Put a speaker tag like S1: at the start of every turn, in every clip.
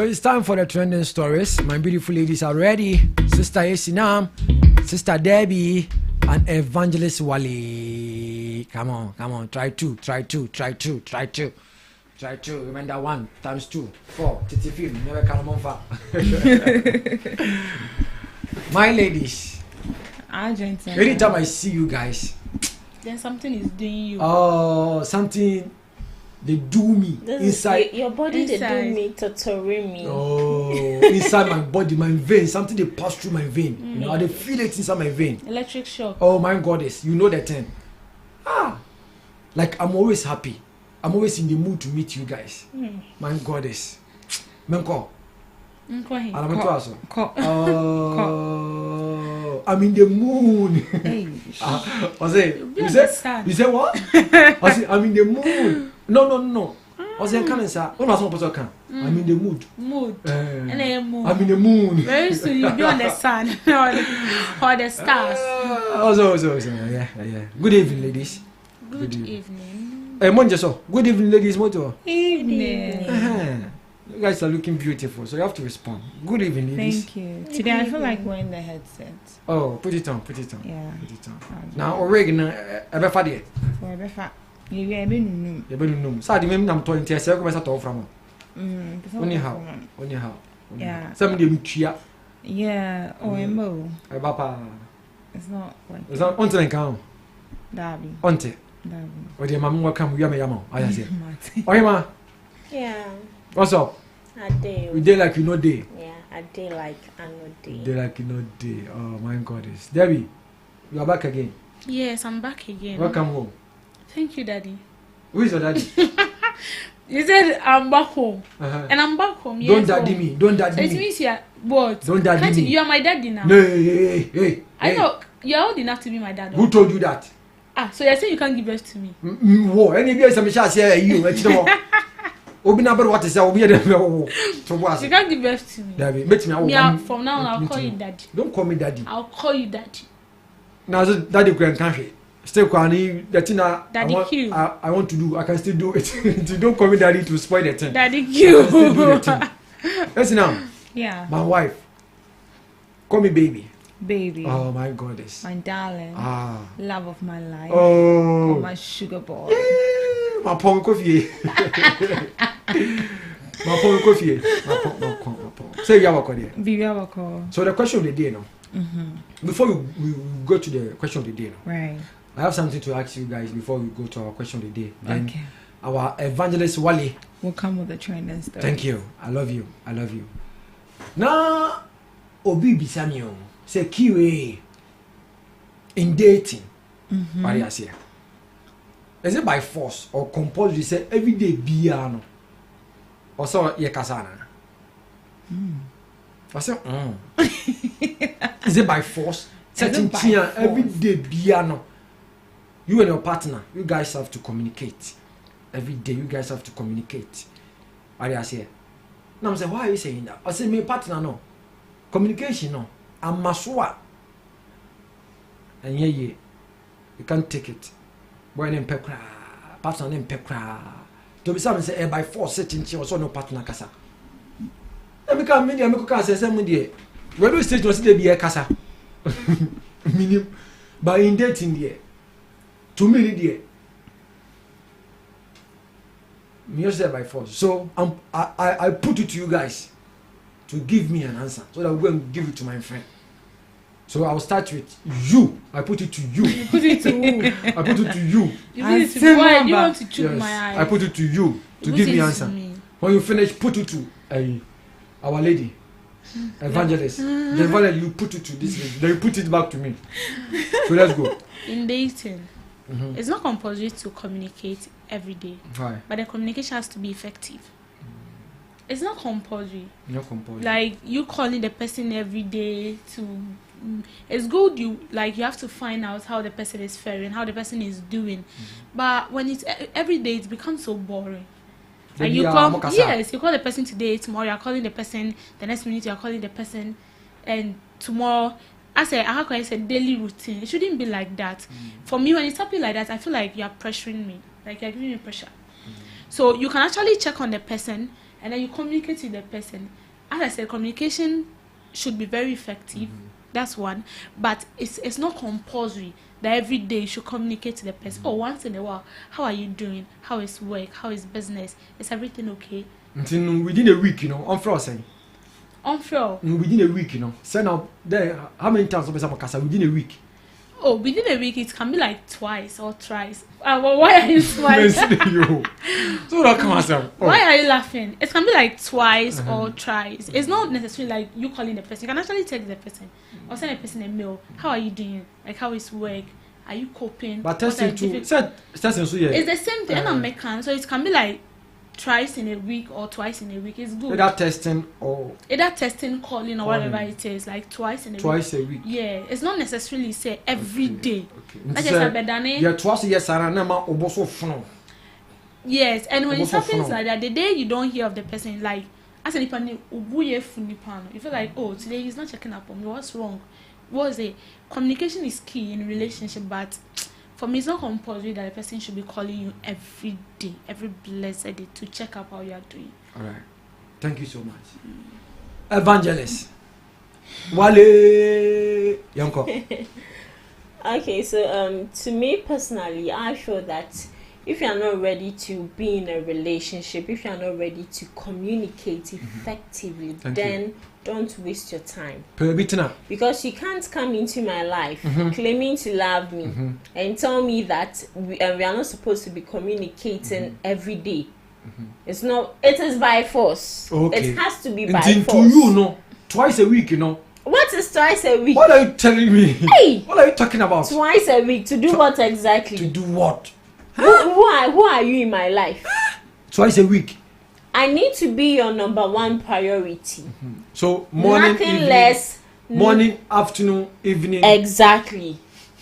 S1: it's time for the trending stories. My beautiful ladies are ready. Sister Esinam, Sister Debbie, and Evangelist Wally. Come on. Try two. Remember 1 times 2, 4. Titi film. Never come on far. My ladies. Anytime I see you guys,
S2: then something is doing you.
S1: Oh, something they do me inside.
S3: Your body they do me, torturing me.
S1: Oh, inside my body, my vein. Something they pass through my vein. You know, they feel it inside my vein.
S2: Electric shock.
S1: Oh my goddess, you know that thing. Like I'm always happy. I'm always in the mood to meet you guys. My goddess. Menko. I'm in the moon. You say what? I say I'm in the mood. No. I say can say I'm in the mood. I'm in the moon.
S2: Very soon you'll be on the sun or the stars.
S1: Yeah. Good evening, ladies.
S2: Good evening.
S1: Good evening, ladies.
S2: Evening.
S1: You guys are looking beautiful, so you have to respond. Good evening, ladies.
S3: Thank you. Today I feel like wearing the headset.
S1: Oh, put it on.
S3: Yeah.
S1: Put it on. Now, oregano, Ebefa.
S3: For Ebefa. You've been
S1: no. So, the name I'm talking to you, I'm talking from. Anyhow.
S3: Yeah.
S1: Somebody chia.
S3: Yeah. Mo.
S1: Ebapa.
S3: It's not like.
S1: It's not on to count.
S3: Darby.
S1: Onte. Or the mamma come, Yama. I say. Oh,
S3: Yeah.
S1: What's up?
S3: A day.
S1: We day like you know day.
S3: Yeah, a day like I know day.
S1: Day like you know day. Oh my goddess. Debbie, you are back again.
S2: Yes, I'm back again.
S1: Welcome home.
S2: Thank you, Daddy.
S1: Who is your daddy?
S2: You said I'm back home. And I'm back home. Yes,
S1: Don't daddy me. Don't daddy
S2: so
S1: me.
S2: it means you're what?
S1: Don't daddy me.
S2: You are my daddy now.
S1: No, hey.
S2: I know you're old enough to be my dad.
S1: Who told you that?
S2: So you're saying you can't give birth to me?
S1: Whoa, any of you say you. What is that?
S2: You can't give birth to me.
S1: David,
S2: from now on, I'll call you daddy.
S1: Don't call me daddy.
S2: I'll call you daddy.
S1: Now, daddy grand country. Still, the thing I want to do, I can still do it. Don't call me daddy to spoil the thing.
S2: Daddy Q.
S1: Listen now.
S3: Yeah.
S1: My wife. Call me baby.
S3: Baby.
S1: Oh my goddess.
S3: My darling. Love of my life.
S1: Oh.
S3: My sugar boy.
S1: My pong coffee. Say you So the question of the day now. Before we go to the question of the day now.
S3: Right.
S1: I have something to ask you guys before we go to our question of the day. Then our evangelist Wally
S3: will come with the training story.
S1: Thank you. I love you. Now Obi Bisamio say QA in dating. What do you say? Is it by force or compulsory? Say every day biano. Or so ye kasana. I say Is it by force? Certain tia every day biano. You and your partner, you guys have to communicate. Every day you guys have to communicate. What do you say? Now I'm saying, why are you saying that? I say my partner no. Communication no. I'm maswa. And you can't take it. Boy name pekra, partner name pekra. To be some say by force setting she also no partner kasa. E be come media me ko kasa say me we do stage no say dey be kasa. Minim by in dating there. To me there. Me just say by force. So I put it to you guys to give me an answer so that we will give it to my friend. So I'll start with you. I put it to you.
S2: You put it to who?
S1: I put it to you.
S2: You put it to why do you want to choke my eyes?
S1: I put it to you to give me answer. When you finish, put it to our lady, evangelist. The evangelist, you put it to this lady. Then you put it back to me. So let's go.
S2: In dating, it's not compulsory to communicate every day.
S1: Why?
S2: But the communication has to be effective. It's not compulsory.
S1: Not compulsory.
S2: Like you calling the person every day to. It's good you have to find out how the person is faring, how the person is doing. But when it's every day, it becomes so boring. Like you call the person today, tomorrow you're calling the person, the next minute you're calling the person, and tomorrow I said daily routine. It shouldn't be like that. For me, when it's happening like that, I feel like you're pressuring me, like you're giving me pressure. So you can actually check on the person and then you communicate with the person. As I said, communication should be very effective. That's one, but it's not compulsory that every day you should communicate to the person. Oh, once in a while, how are you doing? How is work? How is business? Is everything okay?
S1: Within a week, on Friday.
S2: On Friday.
S1: Within a week, Send out there. How many times within a week?
S2: Oh, within a week it can be like twice or thrice. Well, why are you smiling?
S1: So that come myself.
S2: Why are you laughing? It can be like twice or thrice. It's not necessarily like you calling the person. You can actually text the person or send a person a mail. How are you doing? Like, how is work? Are you coping?
S1: But testing too. It's
S2: the same thing. I'm making, so it can be like twice in a week or twice in a week. It's good.
S1: Either testing,
S2: calling or whatever it is, like twice in a week.
S1: Twice a week.
S2: Yeah, it's not necessarily say every day.
S1: Okay.
S2: Like I
S1: twice a year, Sarah, Nama, Oboso Funo.
S2: Yes, and when it happens like that, the day you don't hear of the person, like as any pani ubuye funipano, you feel like, oh, today he's not checking up on me. What's wrong? What is it? Communication is key in a relationship, but for me, it's not compulsory that a person should be calling you every day, every blessed day to check up how you are doing.
S1: All right. Thank you so much. Evangelist. Wale Yanko.
S3: Okay, so to me personally, I feel that if you are not ready to be in a relationship, if you are not ready to communicate effectively, don't waste your time. Because you can't come into my life claiming to love me and tell me that we are not supposed to be communicating every day. It's not. It is by force.
S1: Okay.
S3: It has to be by force.
S1: To you, twice a week,
S3: What is twice a week?
S1: What are you telling me?
S3: Hey!
S1: What are you talking about?
S3: Twice a week to do what exactly?
S1: To do what?
S3: Who are you in my life?
S1: Twice a week.
S3: I need to be your number one priority.
S1: So morning,
S3: nothing
S1: evening,
S3: less.
S1: Morning, afternoon, evening.
S3: Exactly.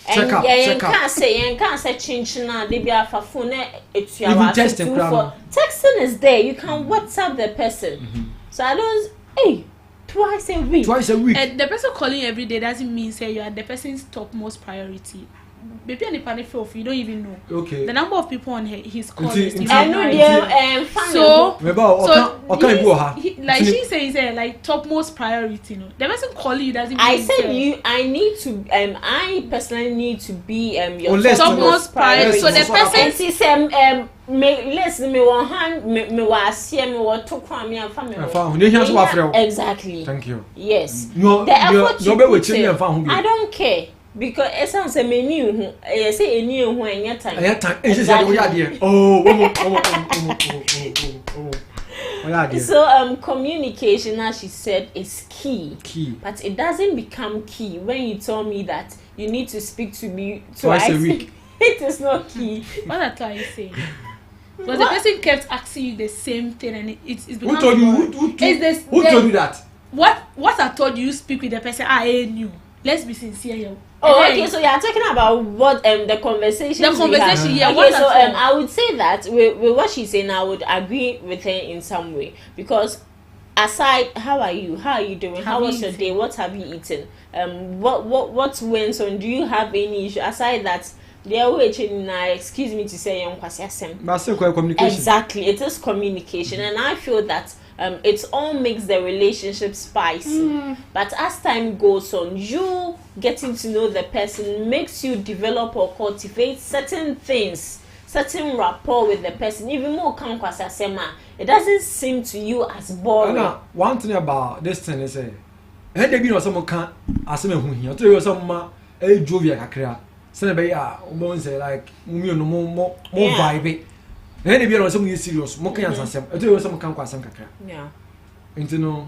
S1: Check up.
S3: You can't say change now. They be a phone. It's your
S1: texting.
S3: Texting is there. You can WhatsApp the person. So I don't. Hey, twice a week.
S2: The person calling you every day doesn't mean say you are the person's topmost priority. Maybe any panic for you don't even know.
S1: Okay.
S2: The number of people on his call list. Like she says, like topmost priority. No, the person calling you doesn't.
S3: I said you. I need to. I personally need to be your
S2: topmost priority. So the person
S3: says listen me one hand me was here me what to cry me and family. Exactly.
S1: Thank you.
S3: Yes. The effort you put in, I don't care. Because it sounds a menu, say a new one, yet time. So communication, as she said, is key. But it doesn't become key when you tell me that you need to speak to me
S1: twice a week.
S3: It is not key.
S2: What are you saying? But the person kept asking you the same thing, and it's
S1: who told you? Who told you that?
S2: What I told you speak with the person I knew. Let's be sincere here.
S3: Oh, okay. So you are talking about what the conversation.
S2: Yeah.
S3: Okay, so I would say that with what she's saying, I would agree with her in some way, because aside, how are you? How are you doing? How was your day? What have you eaten? What went on? Do you have any issue? Aside that, they are waiting. Excuse me to say,
S1: communication.
S3: Exactly, it is communication, and I feel that. It all makes the relationship spicy. But as time goes on, you getting to know the person makes you develop or cultivate certain things, certain rapport with the person. Even more it doesn't seem to you as boring.
S1: One thing about this thing is there be no someone can aseme hu hia. Tell you some jovia kakra. Say be ya say like more vibe. Any be on some serious, more can answer some. I tell you some can kwasam kakra.
S3: Yeah.
S1: Into no.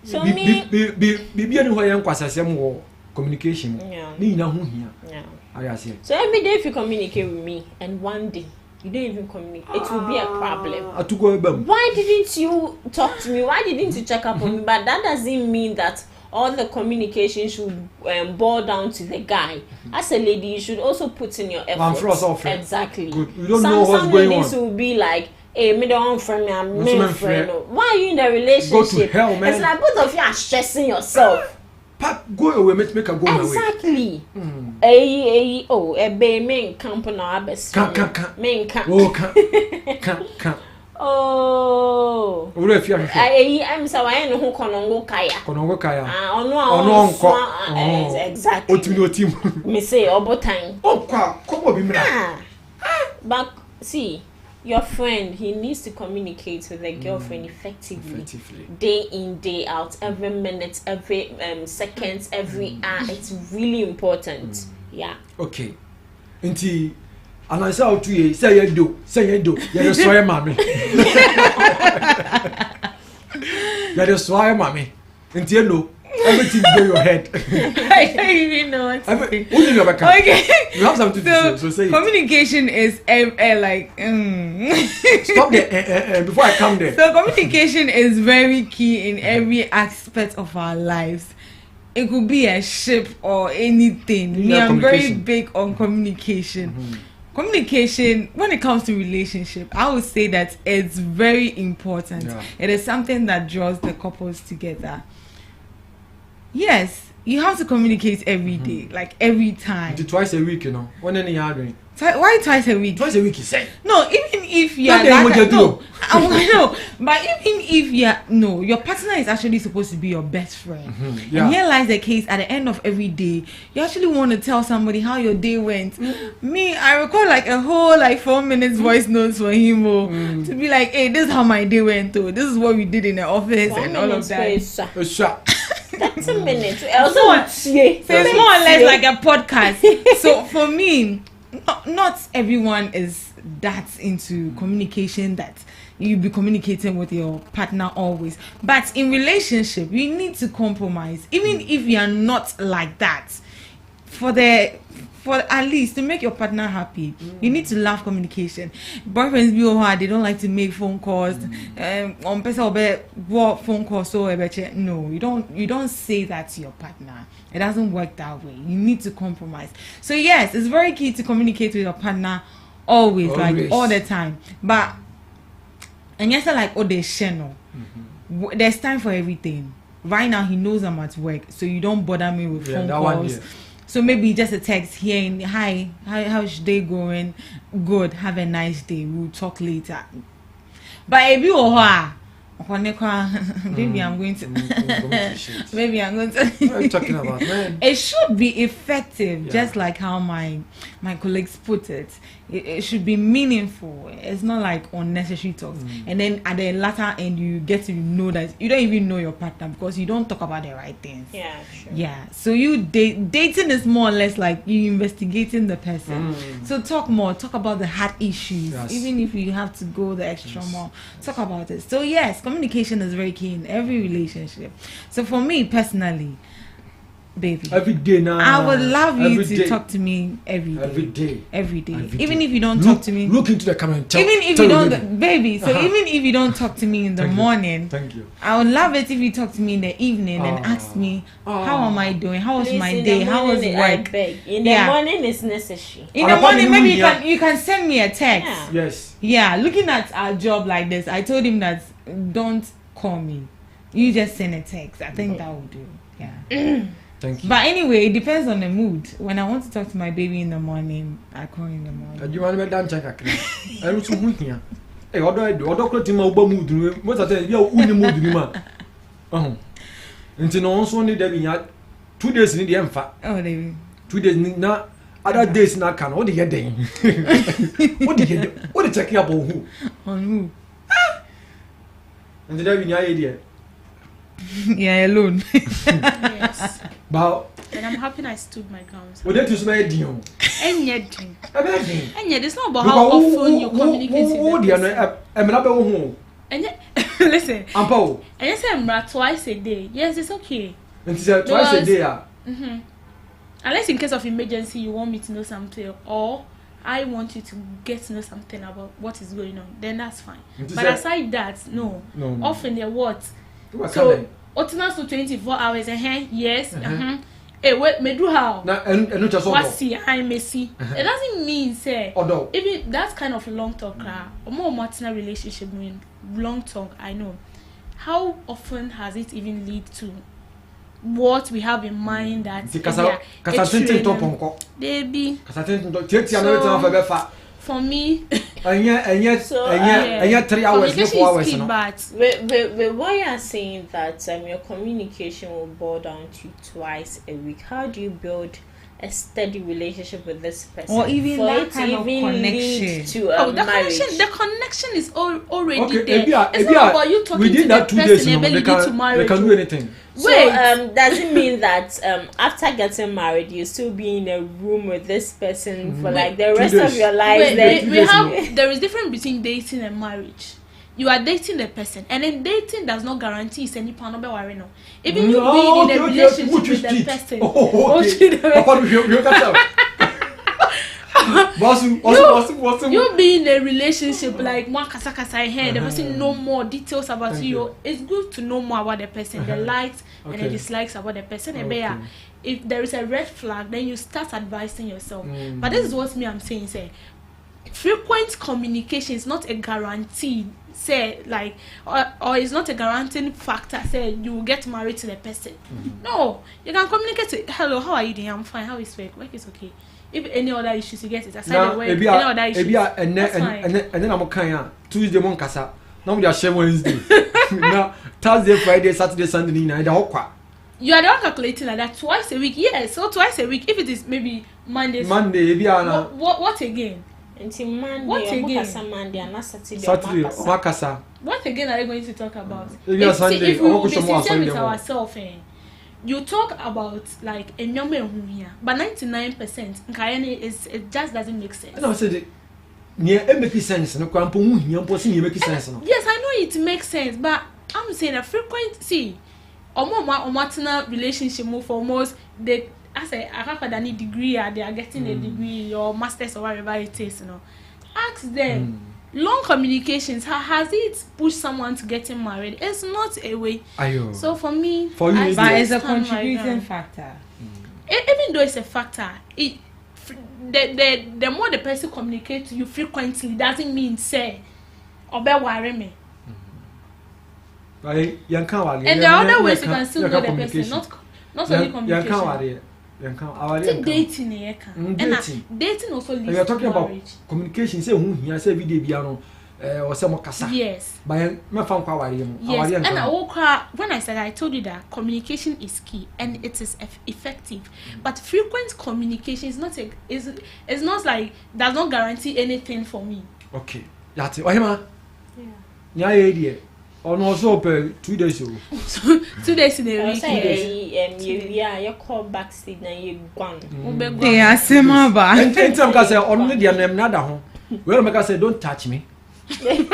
S3: So
S1: be anywhere yan kwasasem wo communication.
S3: Yeah.
S1: Ni na hu hia.
S3: Yeah.
S1: I see.
S3: So every day if you communicate with me and one day you don't even communicate, it will be a problem. Why didn't you talk to me? Why didn't you check up on me? But that doesn't mean that all the communication should boil down to the guy. As a lady, you should also put in your effort. Exactly.
S1: Good. We don't know what's going on.
S3: Some ladies will be like, hey, me don't friend me, I'm my friend. Why are you in the relationship?
S1: Go to hell, man.
S3: It's like both of you are stressing yourself.
S1: Pat, go away, make a go away.
S3: Exactly. Main camp now, best.
S1: Can't.
S3: Main camp.
S1: Oh, can't.
S3: Oh. Oh.
S1: Owura fi ahwe.
S3: I'm so I know who konongo kaya.
S1: Konongo kaya.
S3: Ono onko. Exactly.
S1: Otim.
S3: Me say obotan.
S1: Come on, Bimra.
S3: But see, your friend, he needs to communicate with the girlfriend effectively. Day in, day out, every minute, every seconds, every hour. It's really important. Yeah. Okay.
S1: Inti, and I say to you, say you do. You're sorry, mommy. You're sorry, mommy. Inti, you know. Everything in your head.
S2: I don't even know what to say.
S1: Okay. You have something to say, so say
S2: communication is like
S1: Stop there before I come there.
S2: So communication is very key in every aspect of our lives. It could be a ship or anything. I'm very big on communication. Communication, when it comes to relationship, I would say that it's very important. Yeah. It is something that draws the couples together. Yes, you have to communicate every day, like every time.
S1: Twice a week, you know. When any doing.
S2: Why twice a week?
S1: Twice a week, you say.
S2: No, even if you are like no, I know, but even if you are no, your partner is actually supposed to be your best friend. Yeah. And here lies the case. At the end of every day, you actually want to tell somebody how your day went. Me, I record like a whole 4 minutes voice notes for him to be like, hey, this is how my day went. This is what we did in the office and all of that.
S3: 30 minutes.
S2: So it's more or less like a podcast. So for me, not everyone is that into communication that you be communicating with your partner always. But in relationship, you need to compromise. Even if you are not like that, for at least to make your partner happy, you need to love communication. Boyfriends be hard, they don't like to make phone calls. On phone calls no, you don't say that to your partner. It doesn't work that way. You need to compromise. So yes, it's very key to communicate with your partner always. Like all the time. But and yes, like they channel. There's time for everything. Right now he knows I'm at work, so you don't bother me with phone calls. So maybe just a text here and hi, how's your day going? Good, have a nice day. We'll talk later. But if you are maybe I'm going to maybe I'm going to
S1: what are you talking about, man?
S2: It should be effective, just like how my colleagues put it. It should be meaningful. It's not like unnecessary talks. And then at the latter end you get to know that you don't even know your partner because you don't talk about the right things.
S3: Yeah, sure.
S2: Yeah. So you dating is more or less like you investigating the person. So talk more, talk about the hard issues. Yes. Even if you have to go the extra more, talk about it. So yes, communication is very key in every relationship. So for me personally, baby,
S1: every day now,
S2: I would love you to talk to me every day. Even if you don't talk to me,
S1: look into the camera and tell
S2: even if you don't, baby. So even if you don't talk to me in the morning,
S1: thank you.
S2: I would love it if you talk to me in the evening and ask me how am I doing, how was my day, how was work.
S3: In the morning is necessary.
S2: In the morning, maybe you can send me a text.
S1: Yes.
S2: Yeah, looking at our job like this, I told him that don't call me. You just send a text. I think that will do. Yeah.
S1: Thank you.
S2: But anyway, it depends on the mood. When I want to talk to my baby in the morning, I call in the morning.
S1: You want to dance check I want to move here. Hey, other clothes in my mood. What I tell you, you mood in my. Until no one only there be 2 days in the empha.
S2: Oh, they
S1: 2 days now. Other days now can. What the head day? What the checking up on who?
S2: On who?
S1: And there be no idea.
S2: Yeah, alone. Yes.
S1: But
S2: and I'm happy I stood my ground.
S1: Well, that is my deal.
S2: And yet, it's not about how often you communicate. And yet, listen. And yes, I'm twice a day. Yes, it's okay.
S1: And twice a day.
S2: Unless in case of emergency, you want me to know something, or I want you to get to know something about what is going on, then that's fine. But aside that, no. Often they're what? So, Otina so 24 hours, yes, Hey, wait, me do how? What's see, I may see. It doesn't mean, say, even that kind of long talk, or more Martina relationship mean long talk, I know. How often has it even lead to what we have in mind that baby? So, for me,
S1: and 3 hours, 4 hours.
S3: But why you are saying that your communication will boil down to twice a week? How do you build a steady relationship with this person,
S4: or even
S3: for
S4: that
S3: it
S4: kind
S3: to
S4: of
S3: even
S4: connection?
S3: lead to marriage?
S2: The connection is already
S1: okay,
S2: there. It's not about you talking to the person and ability to marry.
S1: They can do anything.
S3: So does it mean that after getting married you still be in a room with this person for like the rest of your life?
S2: There is difference between dating and marriage. You are dating the person, and then dating does not guarantee any part of the worry. No, even you being in a relationship with the person. You be in a relationship like one kasa here, the person know more details about you. It's good to know more about the person, the likes and the dislikes about the person. And if there is a red flag, then you start advising yourself. But this is what I'm saying. Say, frequent communication is not a guarantee. Say like, or it's not a guaranteeing factor. Say you will get married to the person. No, you can communicate. Hello, how are you doing? I'm fine. How is work? Work is okay. If any other issues you get it aside the way, any other issues. And
S1: then I'm okay. Tuesday morning kasa. Now we are sharing Wednesday. Now Thursday, Friday, Saturday, Sunday night.
S2: You are not calculating like that twice a week. Yes, so twice a week. If it is maybe Monday. What again?
S3: Until Monday, what again? Monday and not Saturday.
S2: What again are you going to talk about?
S1: If
S2: we will be sincere with ourselves, you talk about like a number here, but 99% it just doesn't make sense.
S1: No, I said it makes sense. No,
S2: yes, I know it makes sense, but I'm saying a frequency. Or relationship move for most they. I say I have a degree, they are getting a degree or masters or whatever it is, Ask them. Long communications, has it pushed someone to getting married? It's not a way. So for me,
S4: but it's a contributing factor.
S2: Even though it's a factor, the more the person communicates to you frequently doesn't mean say obe worry me.
S1: And
S2: there are other ways you can still know the person, not only communication. Dating, dating also leads to marriage.
S1: We are talking about communication. Say say video or some kasa.
S2: Yes.
S1: Yes.
S2: And when I said I told you that communication is key and it is effective, but frequent communication is not it's not like does not guarantee anything for me.
S1: Okay. That's it. Yeah. On also 2 days ago.
S2: 2 days in a week.
S3: You call backstage and you gone.
S4: Yeah, Semaba.
S1: And some guys say only the name nada home. Well, my guy say don't touch me. You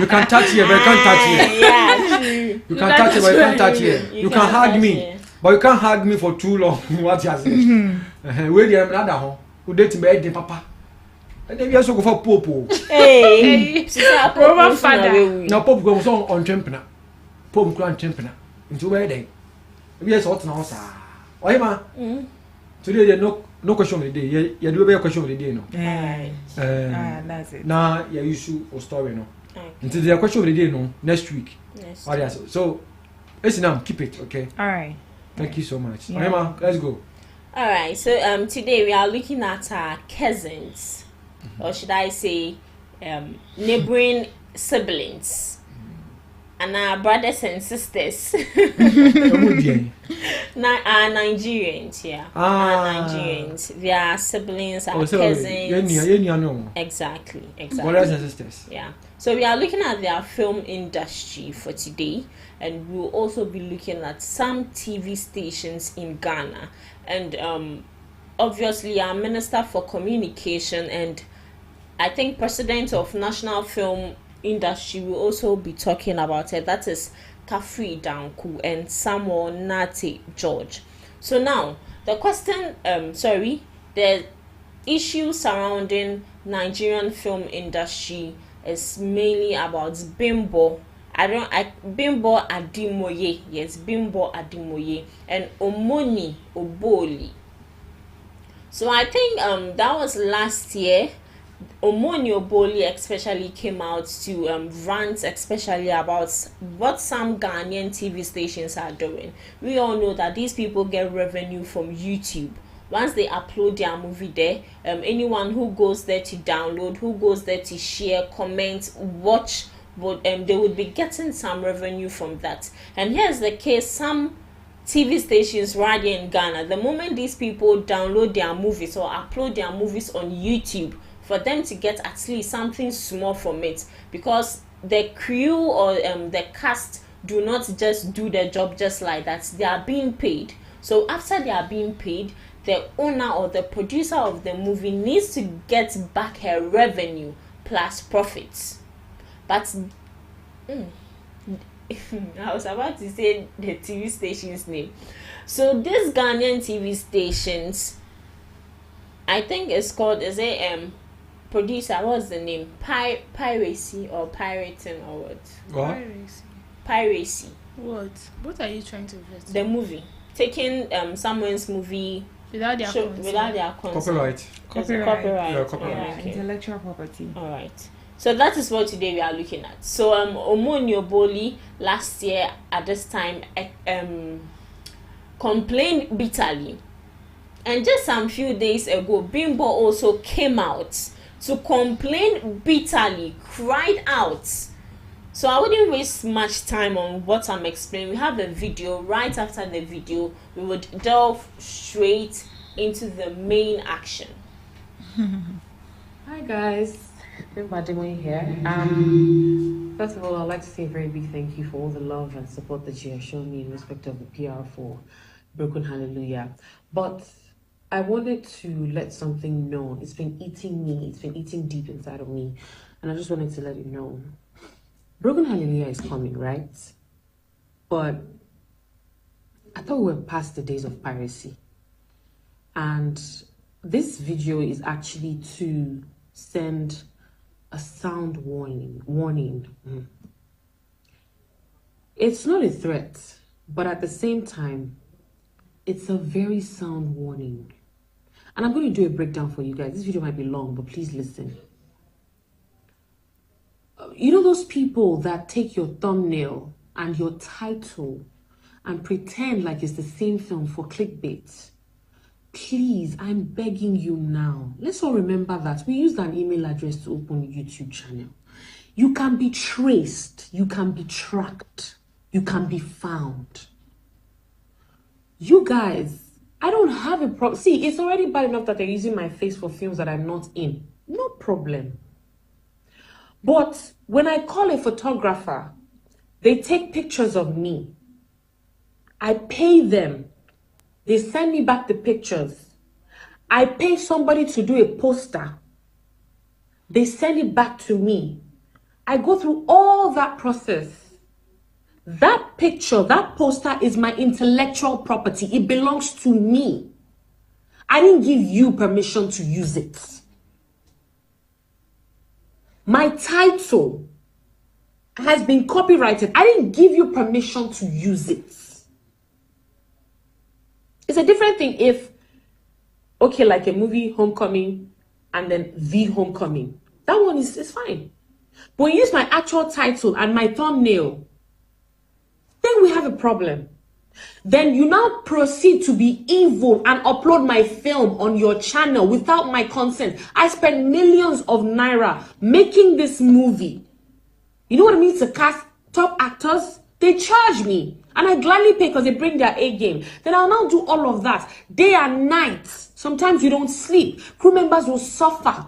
S1: can touch here, but you can't touch here.
S3: Yeah, true.
S1: You can touch here, but you can't touch here. You can hug me, but you can't hug me for too long. What you say? Where the name nada home? Who date me the papa? And then we also go for popo.
S3: Hey,
S2: Roman father.
S1: Now Pope goes on champion. Pope grand champion. Into where they? We are sorting out. Why, ma? Today there no question of the day. You do a question of the day, no.
S4: That's it.
S1: Now you issue or story, no. Until the question of the day, no. Next week. So, listen, now keep it, okay.
S4: All right.
S1: Thank you so much. Yeah. Ma, let's go.
S3: All right. So today we are looking at our cousins. Or should I say, neighboring siblings, and our brothers and sisters. Nigerians, yeah. Nigerians. They are siblings, our cousins. Exactly.
S1: Brothers and sisters.
S3: Yeah. So we are looking at their film industry for today, and we will also be looking at some TV stations in Ghana, and obviously our Minister for Communication and I think President of National Film Industry will also be talking about it. That is Kafri Danku and Samuel Nate George. So now the question, the issue surrounding Nigerian film industry is mainly about Bimbo Ademoye. Yes, Bimbo Ademoye and Omoni Oboli. So I think that was last year. Omoni Oboli especially came out to rant especially about what some Ghanaian TV stations are doing. We all know that these people get revenue from YouTube. once they upload their movie there, anyone who goes there to download, who goes there to share, comment, watch, they would be getting some revenue from that. And here's the case: some TV stations right here in Ghana, the moment these people download their movies or upload their movies on YouTube, for them to get at least something small from it, because the crew or the cast do not just do their job just like that. They are being paid. So after they are being paid, the owner or the producer of the movie needs to get back her revenue plus profits. But I was about to say the TV station's name. So this Ghanaian TV stations, I think it's called, is it producer, what's the name? Piracy or pirating or what? Piracy.
S2: What are you trying to refer to?
S3: The movie. Taking someone's movie
S2: without their consent.
S1: Copyright.
S3: Copyright.
S4: Yeah, intellectual property.
S3: Alright. So that is what today we are looking at. So Omonyo Boli last year at this time complained bitterly. And just some few days ago, Bimbo also came out to complain bitterly, cried out. So I wouldn't waste much time on what I'm explaining. We have the video. Right after the video, we would delve straight into the main action.
S5: Hi guys, Bimbo Ademoye here. First of all, I'd like to say a very big thank you for all the love and support that you have shown me in respect of the PR for Broken Hallelujah. But I wanted to let something known. It's been eating me. It's been eating deep inside of me. And I just wanted to let it know. Broken Hallelujah is coming, right? But I thought we were past the days of piracy. And this video is actually to send a sound warning. It's not a threat, but at the same time, it's a very sound warning. And I'm going to do a breakdown for you guys. This video might be long, but please listen. You know those people that take your thumbnail and your title and pretend like it's the same film for clickbait? Please, I'm begging you now. Let's all remember that we used an email address to open a YouTube channel. You can be traced, you can be tracked, you can be found. You guys, I don't have a problem. See, it's already bad enough that they're using my face for films that I'm not in. No problem. But when I call a photographer, they take pictures of me. I pay them. They send me back the pictures. I pay somebody to do a poster. They send it back to me. I go through all that process. That picture, that poster is my intellectual property. It belongs to me. I didn't give you permission to use it. My title has been copyrighted. I didn't give you permission to use it. It's a different thing if, okay, like a movie, Homecoming, and then The Homecoming. That one is fine. But when you use my actual title and my thumbnail, then we have a problem. Then you now proceed to be evil and upload my film on your channel without my consent. I spent millions of naira making this movie. You know what it means to cast top actors? They charge me. And I gladly pay because they bring their A game. Then I'll now do all of that. Day and night. Sometimes you don't sleep. Crew members will suffer.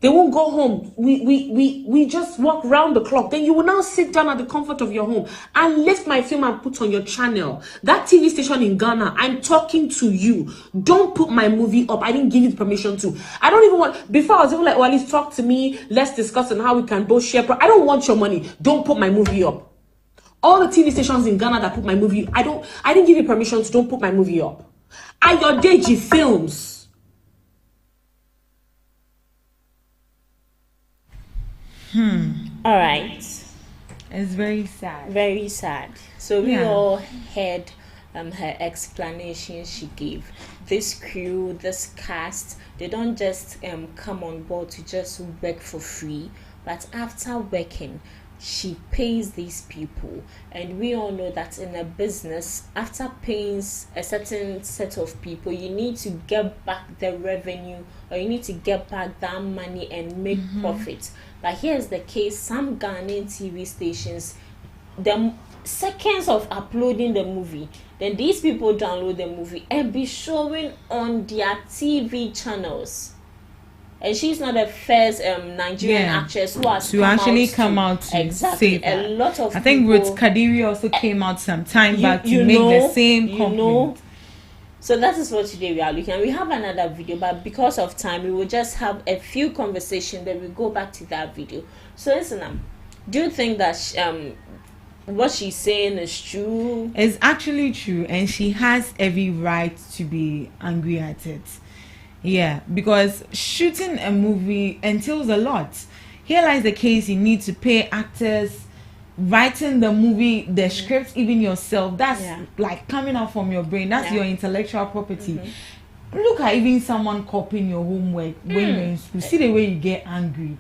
S5: They won't go home. We just walk round the clock. Then you will now sit down at the comfort of your home and lift my film and put on your channel. That TV station in Ghana, I'm talking to you. Don't put my movie up. I didn't give you the permission to. I don't even want, before I was even like, well, at least talk to me. Let's discuss on how we can both share. I don't want your money. Don't put my movie up. All the TV stations in Ghana that put my movie, I didn't give you permission to don't put my movie up. Ayodeji Films.
S3: All right.
S4: It's very sad.
S3: Very sad. So we all heard her explanation she gave. This crew, this cast, they don't just come on board to just work for free, but after working, she pays these people, and we all know that in a business, after paying a certain set of people, you need to get back the revenue, or you need to get back that money and make profit. Like here's the case: some Ghanaian TV stations, the seconds of uploading the movie, then these people download the movie and be showing on their TV channels. And she's not the first Nigerian actress who has
S5: come out to
S3: exactly
S5: say that.
S3: A lot of
S5: I think
S3: people,
S5: Ruth Kadiri also came out some time back to make the same complaint.
S3: So that is what today we are looking at. We have another video, but because of time, we will just have a few conversations, then we go back to that video. So listen, do you think that what she's saying is true?
S5: It's actually true, and she has every right to be angry at it. Yeah, because shooting a movie entails a lot. Here lies the case: you need to pay actors, writing the movie, the script, even yourself. That's like coming out from your brain. That's your intellectual property. Look at even someone copying your homework when you're in school. See the way you get angry.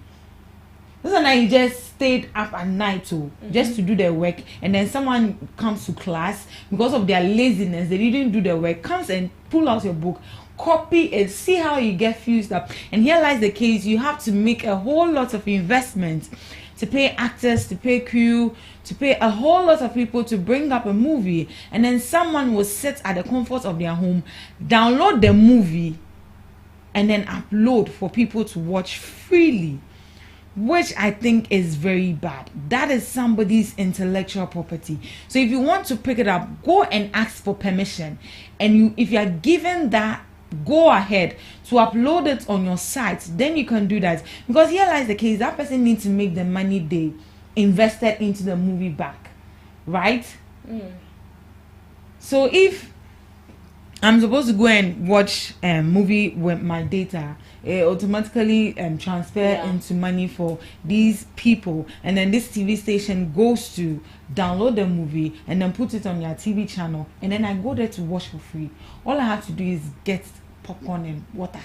S5: This is you just stayed up at night just to do their work, and then someone comes to class because of their laziness, they didn't do their work, comes and pull out your book, copy it, see how you get fused up. And here lies the case: you have to make a whole lot of investment to pay actors, to pay crew, to pay a whole lot of people to bring up a movie, and then someone will sit at the comfort of their home, download the movie, and then upload for people to watch freely, which I think is very bad. That is somebody's intellectual property. So if you want to pick it up, go and ask for permission, and if you are given that go ahead to upload it on your site, then you can do that. Because here lies the case: that person needs to make the money they invested into the movie back, right? So if I'm supposed to go and watch a movie with my data, it automatically transfer into money for these people, and then this TV station goes to download the movie and then put it on your TV channel, and then I go there to watch for free. All I have to do is get popcorn and water,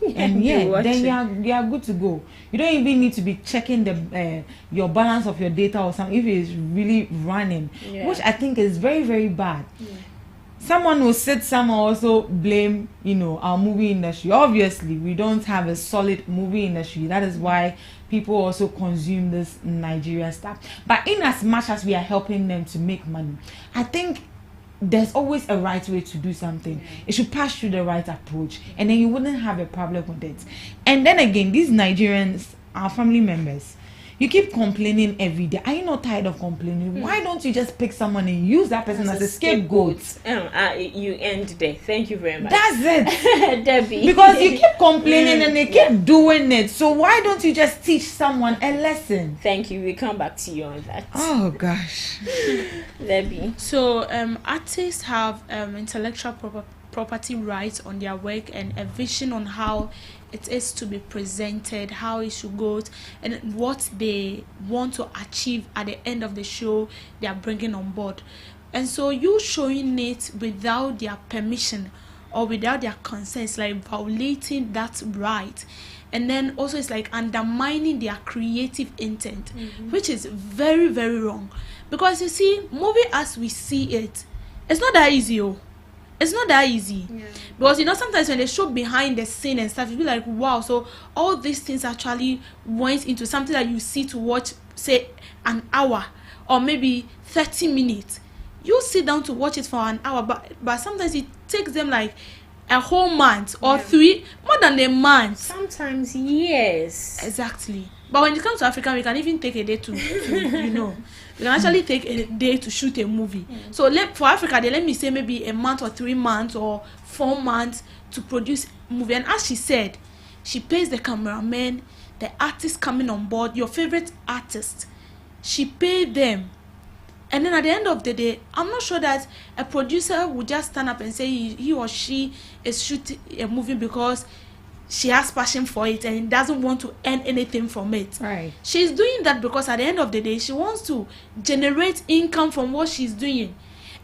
S5: and then you are good to go. You don't even need to be checking the your balance of your data or something if it is really running, which I think is very, very bad. Someone will sit somewhere also blame, our movie industry. Obviously, we don't have a solid movie industry. That is why people also consume this Nigerian stuff. But in as much as we are helping them to make money, I think there's always a right way to do something. It should pass through the right approach, and then you wouldn't have a problem with it. And then again, these Nigerians, our family members, you keep complaining every day. Are you not tired of complaining? Why don't you just pick someone and use that person as a scapegoat?
S3: You end there. Thank you very much.
S5: That's it.
S3: Debbie.
S5: Because you keep complaining and they keep doing it. So why don't you just teach someone a lesson?
S3: Thank you. We come back to you on that.
S5: Oh gosh.
S3: Debbie.
S2: So artists have intellectual property rights on their work and a vision on how it is to be presented, how it should go, and what they want to achieve at the end of the show they are bringing on board. And so you showing it without their permission or without their consent is like violating that right. And then also it's like undermining their creative intent, which is very, very wrong. Because you see, movie as we see it, it's not that easy. It's not that easy. Because sometimes when they show behind the scene and stuff, you be like, wow, so all these things actually went into something that you see to watch, say, an hour or maybe 30 minutes. You sit down to watch it for an hour, but sometimes it takes them like a whole month or more than a month.
S3: Sometimes years.
S2: Exactly. But when it comes to Africa, we can even take a day to we can actually take a day to shoot a movie. So for Africa, they let me say maybe a month or 3 months or 4 months to produce a movie. And as she said, she pays the cameraman, the artist coming on board, your favorite artist. She paid them. And then at the end of the day, I'm not sure that a producer would just stand up and say he or she is shooting a movie because she has passion for it and doesn't want to earn anything from it.
S5: Right.
S2: She's doing that because at the end of the day, she wants to generate income from what she's doing.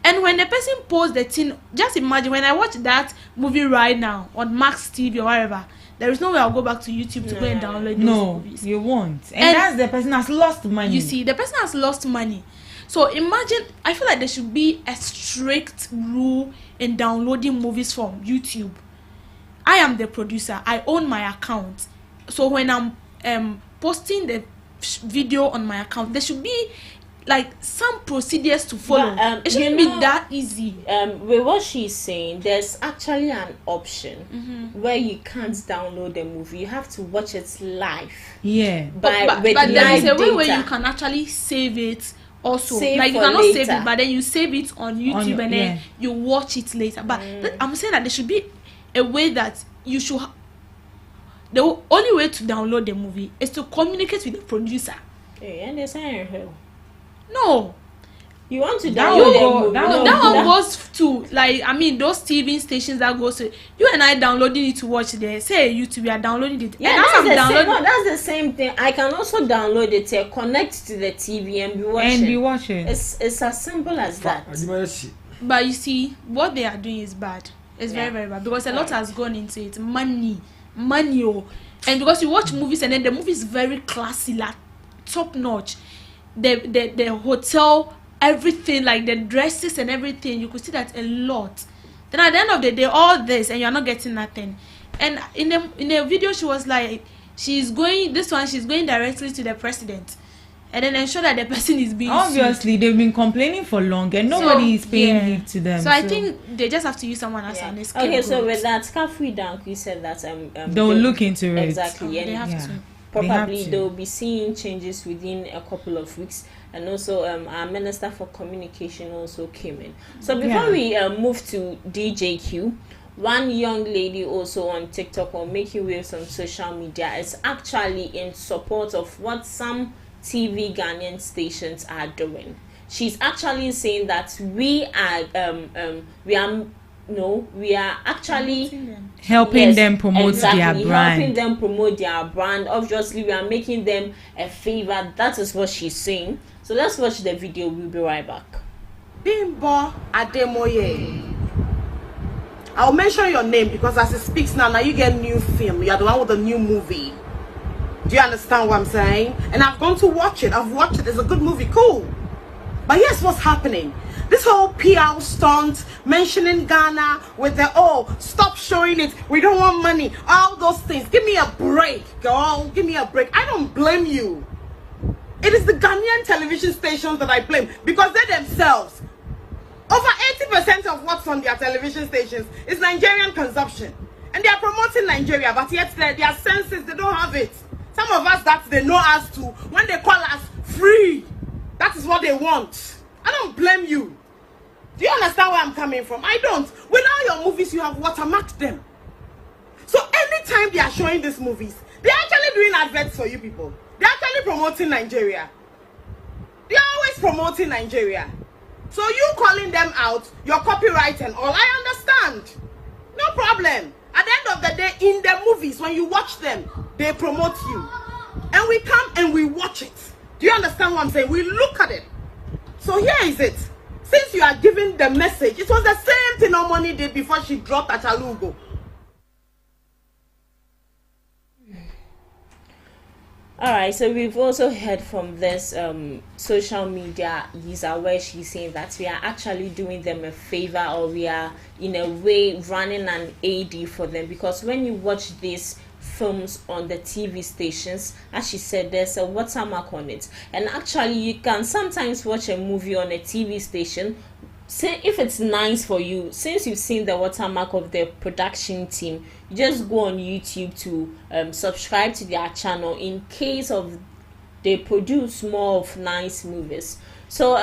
S2: And when the person posts the thing, just imagine when I watch that movie right now on Max TV or whatever, there is no way I'll go back to YouTube to go and download those movies.
S4: You won't. And that's the person has lost money.
S2: You see, the person has lost money. So imagine, I feel like there should be a strict rule in downloading movies from YouTube. I am the producer. I own my account. So when I'm posting the video on my account, there should be like some procedures to follow. But, it shouldn't be that easy.
S3: With what she's saying, there's actually an option where you can't download the movie. You have to watch it live.
S4: Yeah.
S2: But there is a way where you can actually save it also. Like you cannot save it, but then you save it on YouTube and then you watch it later. But I'm saying that there should be a way that you should. The only way to download the movie is to communicate with the producer.
S3: Yeah, and they're saying
S2: no.
S3: You want to download
S2: that one goes to, like, I mean, those TV stations that goes to you and I downloading it to watch there. Say YouTube, we are downloading it.
S3: Yeah, that's the same thing. I can also download it, connect to the TV and be watching. It's as simple as that.
S2: But you see, what they are doing is bad. It's very, very bad because a lot has gone into it. Money, and because you watch movies and then the movie is very classy, like top notch. The hotel, everything, like the dresses and everything, you could see that a lot. Then at the end of the day, all this and you're not getting nothing. And in the video, she was like, she's going directly to the president, and then ensure that the person is being
S4: obviously sued. They've been complaining for long and nobody is paying heed to them.
S2: So I think they just have to use someone as an escape.
S3: Okay, so with that, Kafui Danku said that
S4: they'll look into it.
S3: Exactly, and
S2: they have to.
S3: Probably they'll be seeing changes within a couple of weeks. And also our Minister for Communication also came in. So before we move to DJQ, one young lady also on TikTok or making waves on social media is actually in support of what some TV Ghanaian stations are doing. She's actually saying that we are actually
S4: helping them promote their brand.
S3: Helping them promote their brand. Obviously, we are making them a favor. That is what she's saying. So let's watch the video. We'll be right back.
S6: Bimbo Ademoye. I'll mention your name because as it speaks now you get new film. You are the one with the new movie. Do you understand what I'm saying? And I've gone to watch it. I've watched it. It's a good movie. Cool. But here's what's happening. This whole PR stunt mentioning Ghana with the stop showing it, we don't want money, all those things. Give me a break, girl. Give me a break. I don't blame you. It is the Ghanaian television stations that I blame because they themselves, over 80% of what's on their television stations is Nigerian consumption. And they are promoting Nigeria, but yet their senses, they don't have it. Some of us that they know us to, when they call us free, that is what they want. I don't blame you. Do you understand where I'm coming from? I don't. With all your movies, you have watermarked them. So anytime they are showing these movies, they're actually doing adverts for you people. They're actually promoting Nigeria. They're always promoting Nigeria. So you calling them out, your copyright and all, I understand. No problem. At the end of the day, in the movies, when you watch them, they promote you. And we come and we watch it. Do you understand what I'm saying? We look at it. So here is it. Since you are giving the message, it was the same thing Omoni did before she dropped at Alugo.
S3: Alright, so we've also heard from this social media user where she's saying that we are actually doing them a favor, or we are in a way running an AD for them, because when you watch these films on the TV stations, as she said, there's a watermark on it, and actually you can sometimes watch a movie on a TV station. Say if it's nice for you, since you've seen the watermark of the production team, you just go on YouTube to subscribe to their channel in case of they produce more of nice movies. So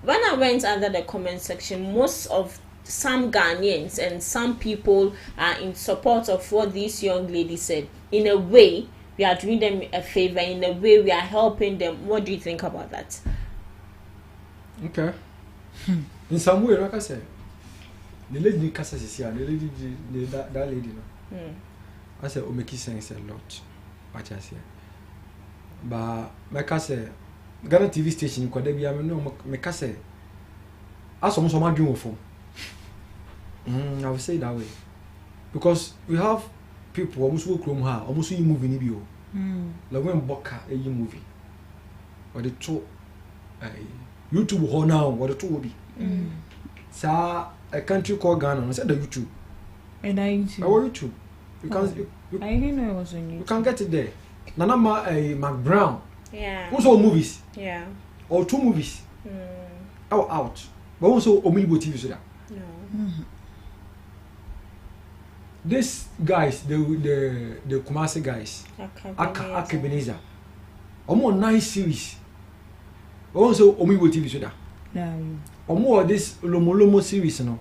S3: when I went under the comment section, most of some Ghanaians and some people are in support of what this young lady said. In a way, we are doing them a favor. In a way, we are helping them. What do you think about that?
S1: Okay. In some way, like I said, the lady Kasa the lady, that lady, no. I said, make sense a lot. What I say, but like I said, Ghana TV station, could there be a no? Make I say, as almost my dream of. I would say that way, because we have people almost go chrome ha almost you movie ni bi o like when boka a movie or the two YouTube ho now what the two be sa a country called Ghana I said the YouTube
S4: and
S1: YouTube you can
S4: I didn't know it was on YouTube.
S1: You can get it there Nana Mac Brown
S3: also
S1: movies or 2 movies out but also Omibo TV so that these guys, the Kumasi guys, Akabeniza, almost 9 series. Also, Omibo TV so that. Or more this Lomo series, no.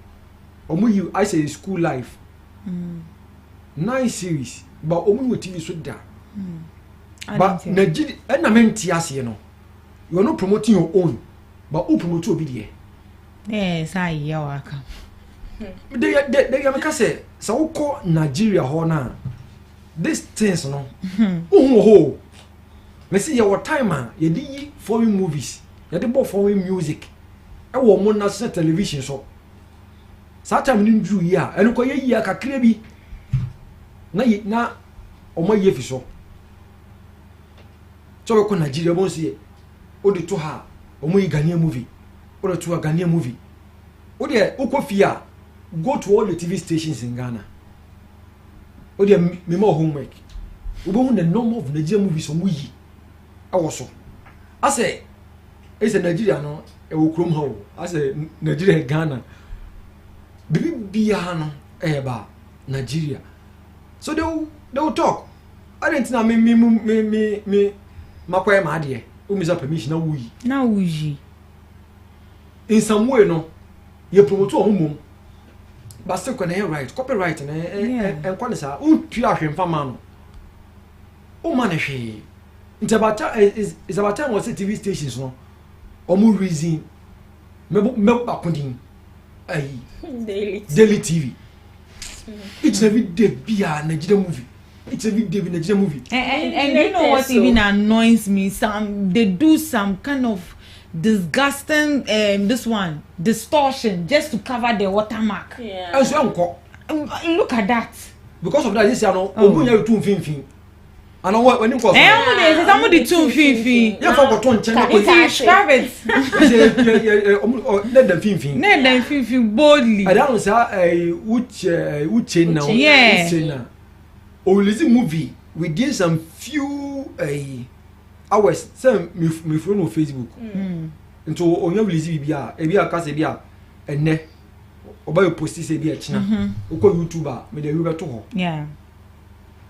S1: You, I say school life. 9 series, but Omibo TV so that. But Nigeria, and I mean Tiasi, you know. You are not promoting your own, but who promote your video?
S4: Yes, I hear.
S1: They are say so call Nigeria hona these things no oh me see your time ye di foreign movies ye di bo foreign music e wo mo national television so sa time ni ndu yi a eno ko ye yi akakra bi na o mo ye fi so ko Nigeria bon see o di to ha o mo yi Ghanaian movie o di to a Ghanaian movie o di o ko fia go to all the TV stations in Ghana. Oh, dear, me more homework. We want the number of Nigerian movies on we. Also, I say, it's a Nigeria no. I will come home. I say Nigeria, Ghana. Baby, Biano, Eba, Nigeria. So they will talk. I didn't know me. Makwai madie. Umisa permission now we. In some way, no. You promote home. But still can hear right copyright and qualisa tu ahwemfa ma no o ma ne hwe it's about time was TV stations no omu reason me bakudin ai daily TV it's every day be a Nigerian movie it's every day Nigerian movie
S4: and you know what even annoys me they do some kind of disgusting this one distortion just to cover the watermark.
S1: And so
S4: look at that.
S1: Because of that, this year no, obunya too fin. And when you call
S4: somebody too fin.
S1: Yeah, for what one channel.
S4: It's rabbits.
S1: Let them fin.
S4: Let them fin boldly.
S1: I don't say which now.
S4: Yeah.
S1: Only movie within some few hours say me follow Facebook into onye release bibia e bia ka se bia enne oba you post say bia china uko YouTuber me dey we to ho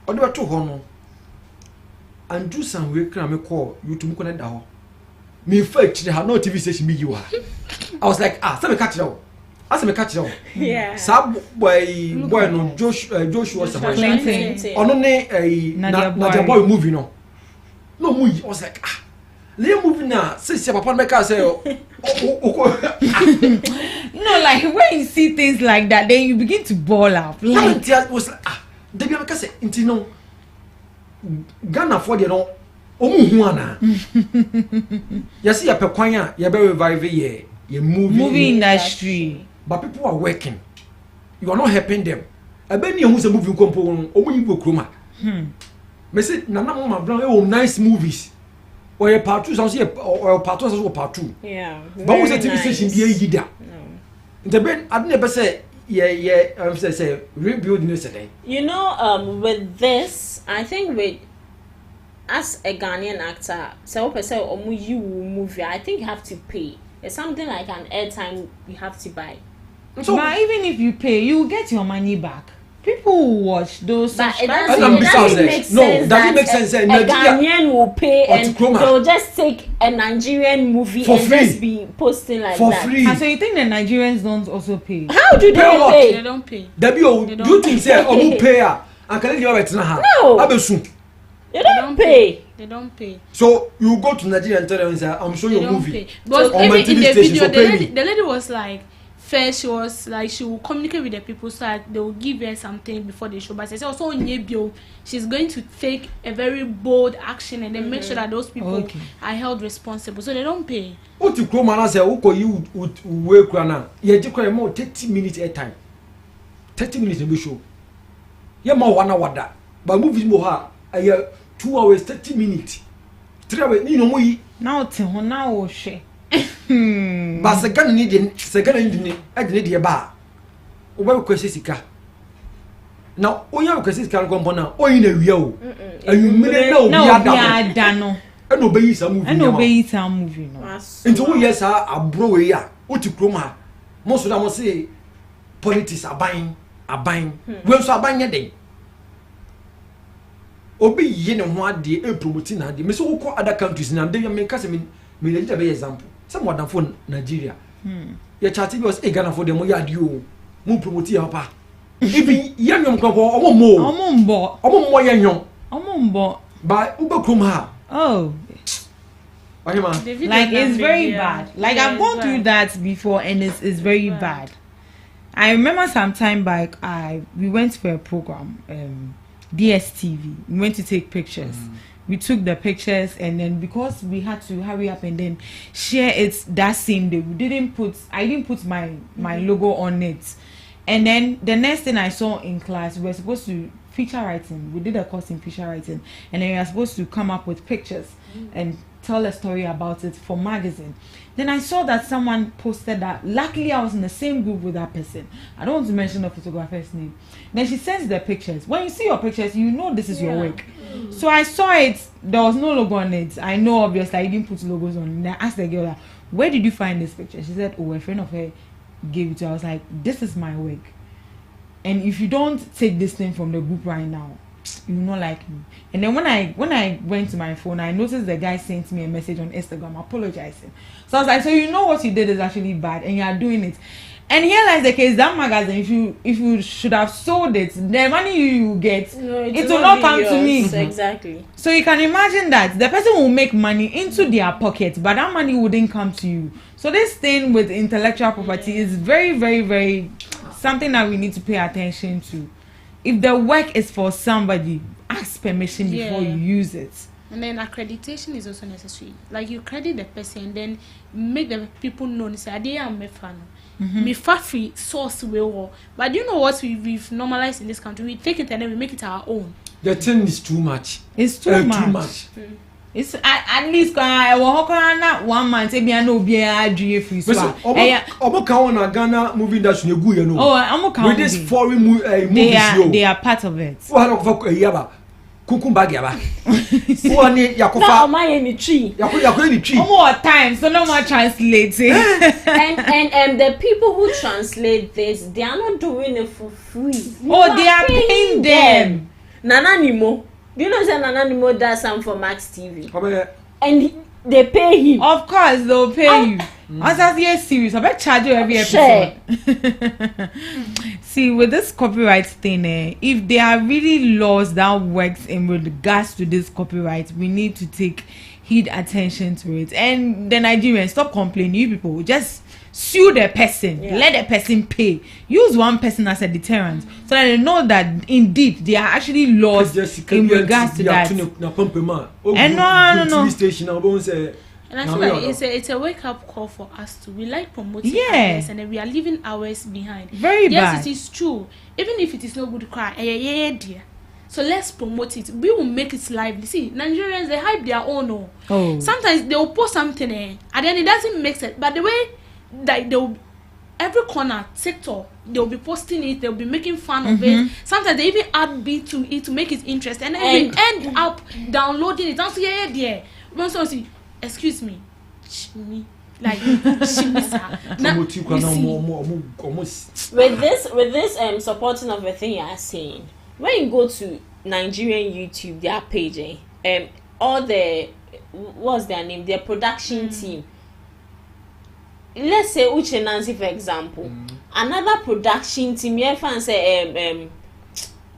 S1: o dey to ho no and do some we can me call YouTube ko na da ho me fa chire ha no TV station bi you I was like say me catch you as me catch you sab boy no Joshua Clinton ono ne na boy movie no I was like, let movie now. Say, Papa, make us say,
S4: like when you see things like that, then you begin to ball up.
S1: Like that was like, they be make us say, intino Ghana for the no, omuhuana. You see, a pekwanya, you be revive ye movie
S4: industry,
S1: but people are working. You are not helping them. I bet you who's a movie component, omu kroma. Me say Nana Mama Brown oh nice movies. Or a part 2 sounds or part 2 sounds part 2.
S3: Yeah.
S1: But was a TV station be dida. The ben I never say say rebuilding yesterday.
S3: You know with this I think with as a Ghanaian actor so per se you movie I think you have to pay. It's something like an airtime you have to buy.
S4: So, but even if you pay you get your money back. People will watch those.
S3: But it doesn't make sense. No,
S1: doesn't make sense.
S3: A Ghanaian will pay and they'll just take a Nigerian movie
S1: for
S3: and
S1: free.
S3: Just be posting like
S1: for
S3: that.
S1: Free.
S4: And so you think the Nigerians don't also pay?
S3: How do they pay?
S2: They don't pay.
S1: Do you think say omu pay and can you wait na
S3: No.
S1: Abesu.
S3: They don't pay.
S2: They don't pay.
S1: So you go to Nigeria and tell them say I'm showing your movie.
S2: But even in the video the lady was like first she was like she will communicate with the people so that they will give her something before the show. But she said also she's going to take a very bold action and then make sure that those people are held responsible. So they don't pay.
S1: What you come and say you work na? You just more 30 minutes airtime. 30 minutes in the show. ye ma wana wada ba movies mo ha aye 2 hours 30 minutes 3 hours ni no mo yi
S4: now te ho na wo hwe
S1: ba se Ghana ni de se Ghana ni de de ba o ba ko sika na onya ko sika nko na oyi na wia o ayumire na obi
S4: ada no
S1: e no be yi sa movie
S4: no
S1: nti wo yes abro we ya o ti krom ha mo so da mo say politics aban we so aban ye den obi yi ne ho ade e promote na ade me so ko other countries na dem me kase me legit be example some modern phone Nigeria ye chat be was e Ghana for dem mo ya ade o mo promote ya pa even ye nyom koko omo ye nyom ba ube krom ha
S4: like it's very bad. Like I've gone through that before, and it's very bad. I remember some time back, we went for a program, DSTV. We went to take pictures. We took the pictures, and then because we had to hurry up and then share it that same day, I didn't put my logo on it. And then the next thing I saw in class, we were supposed to feature writing. We did a course in feature writing, and then we were supposed to come up with pictures and tell a story about it for magazine. Then I saw that someone posted that. Luckily, I was in the same group with that person. I don't want to mention the photographer's name. Then she sends the pictures. When you see your pictures, you know this is your work. So I saw it. There was no logo on it. I know, obviously, I didn't put logos on it. And I asked the girl, where did you find this picture? She said, oh, a friend of her gave it to her. I was like, this is my work. And if you don't take this thing from the group right now, you will not like me. And then when I went to my phone, I noticed the guy sent me a message on Instagram apologizing. So I was like, so you know what you did is actually bad, and you are doing it. And here lies the case, that magazine, if you should have sold it, the money you get, it will not come to me.
S3: Exactly.
S4: So you can imagine that the person will make money into their pocket, but that money wouldn't come to you. So this thing with intellectual property is very, very, very something that we need to pay attention to. If the work is for somebody, ask permission before you use it.
S2: And then accreditation is also necessary. Like you credit the person and then make the people know. Say, "I am me fan, me free source we all." But do you know what we've normalized in this country? We take it and then we make it our own.
S1: The thing is too much.
S4: It's too much. It's at least I will not 1 month. Maybe I know be a free swap.
S1: Omo can na Ghana movie industry you know.
S4: Oh, I'm
S1: with this foreign movies.
S4: They are part of it.
S1: Kukumbagiaba.
S3: Now am I in the tree?
S1: Tree.
S4: More time, so no more translating.
S3: and the people who translate this, they are not doing it for free.
S4: They are paying them.
S3: Nana Nimo. Do you know that Nana Nimo does something for Max TV? And they pay him.
S4: Of course, they'll pay you. As I serious, I bet charge you every episode. See, with this copyright thing, if there are really laws that works in regards to this copyright, we need to take heed attention to it. And the Nigerians, stop complaining. You people just sue the person, let the person pay. Use one person as a deterrent so that they know that indeed there are actually laws in regards to that. And no.
S2: And I feel like it's a wake up call for us too. We like promoting ours and then we are leaving ours behind.
S4: Very bad.
S2: Yes, it is true. Even if it is not good cry, dear. So let's promote it. We will make it lively. See, Nigerians, they hype their own. Oh. Sometimes they will post something and then it doesn't make sense. But the way that they will, every corner, sector, they'll be posting it, they'll be making fun of it. Sometimes they even add beat to it to make it interesting. And then we end up downloading it. Also, dear. When someone say, excuse me, like
S3: with this supporting of the thing you are saying, when you go to Nigerian YouTube, their page, all the what's their name, their production team. Let's say Uche Nancy, for example, another production team. You can say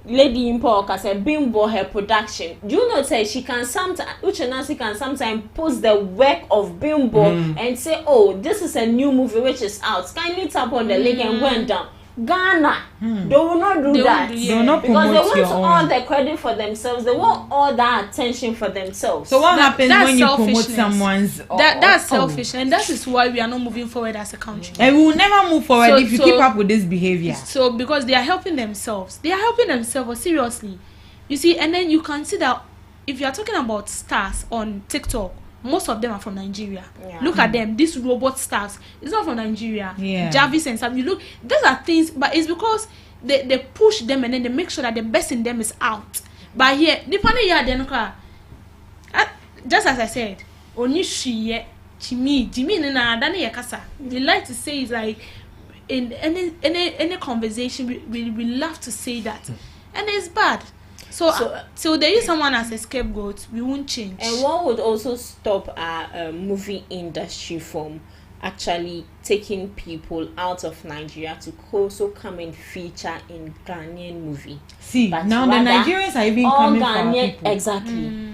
S3: Lady Impo can say Bimbo her production. Do you know say she can sometimes Uche Nancy can sometimes post the work of Bimbo and say, oh, this is a new movie which is out. Kindly tap on the link and go and down. Ghana, they will not do that.
S4: They will not
S3: because they
S4: promote
S3: want
S4: your
S3: all
S4: own.
S3: the credit for themselves. They want all that attention for themselves.
S4: So what happens when you promote
S2: selfishness.
S4: someone's?
S2: That's selfish, and that is why we are not moving forward as a country.
S4: And we will never move forward if you keep up with this behavior.
S2: So because they are helping themselves, seriously. You see, and then you can see that if you are talking about stars on TikTok, most of them are from Nigeria. Yeah. Look at them, these robot stars. It's not from Nigeria.
S4: Yeah.
S2: Jarvis and stuff. You look, these are things, but it's because they push them and then they make sure that the best in them is out. But here, depending on just as I said, only she Jimmy na dani yakasa. They like to say is like in any conversation we love to say that, and it's bad. So they use someone as a scapegoat. We won't change.
S3: And what would also stop our movie industry from actually taking people out of Nigeria to also come and feature in Ghanaian movie?
S4: See, but now the Nigerians are even coming for our people.
S3: Exactly.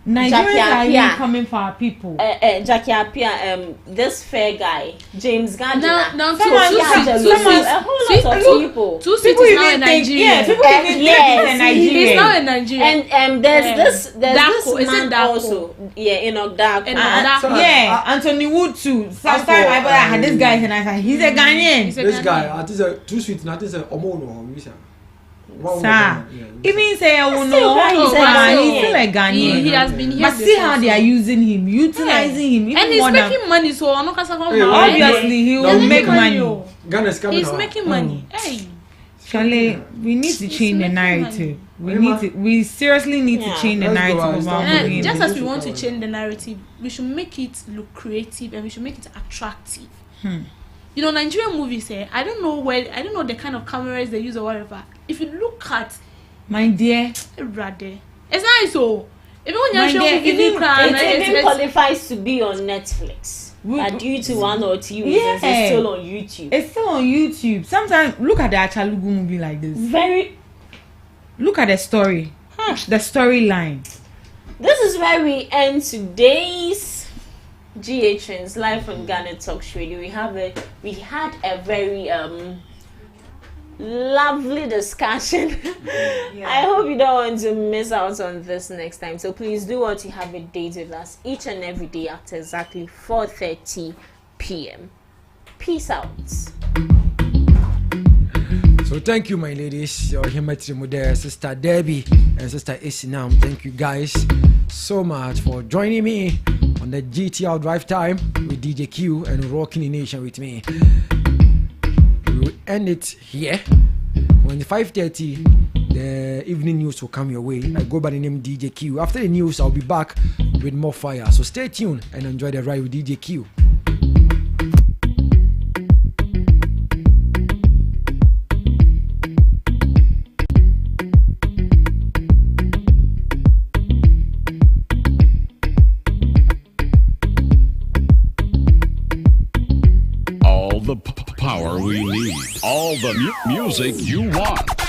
S4: Nigerians are even coming for our people.
S3: Jackie Appiah, this fair guy, James Gardner.
S2: Now,
S3: a whole lot of people.
S2: Two people is now in Nigeria.
S4: Yeah, people even think he's a Nigerian.
S2: He's now in Nigeria.
S3: And there's this
S2: Dako,
S3: man also. Yeah, Dako.
S4: Anthony Wood too. Sometimes I had this guy and I said he's a Ghanaian.
S1: This guy, I think it's too sweet. I think it's Omono.
S4: Sir, even say he's still a Ghanaian.
S2: He has been here.
S4: But see how they are using him, utilizing him,
S2: and he's making money. So
S4: obviously he will make money.
S1: Ghana's coming.
S2: He's making money. Hey,
S4: Charlie, we need to change the narrative. We seriously need to change the narrative of our movie.
S2: Just as we want to change the narrative, we should make it look creative and we should make it attractive. You know, Nigerian movies here, I don't know the kind of cameras they use or whatever. If you look at
S4: my dear,
S2: it's nice. So even when you're showing
S3: it even qualifies to be on Netflix. Due to one or two reasons, it's still on YouTube.
S4: It's still on YouTube. Sometimes look at the Achalugu movie like this. Look at the story, the storyline.
S3: This is where we end today's GHN's live from Ghana Talks Radio. We had a very lovely discussion. I hope you don't want to miss out on this next time. So please do what you have a date with us each and every day at exactly 4:30 p.m. Peace out.
S1: So thank you, my ladies, your Himatri there, Sister Debbie and Sister Isinam. Thank you guys so much for joining me on the GTR Drive Time with DJ Q and Rocking the Nation with me. We will end it here. When 5:30, the evening news will come your way. I go by the name DJ Q. After the news, I'll be back with more fire. So stay tuned and enjoy the ride with DJ Q.
S7: Power we need. All the music you want.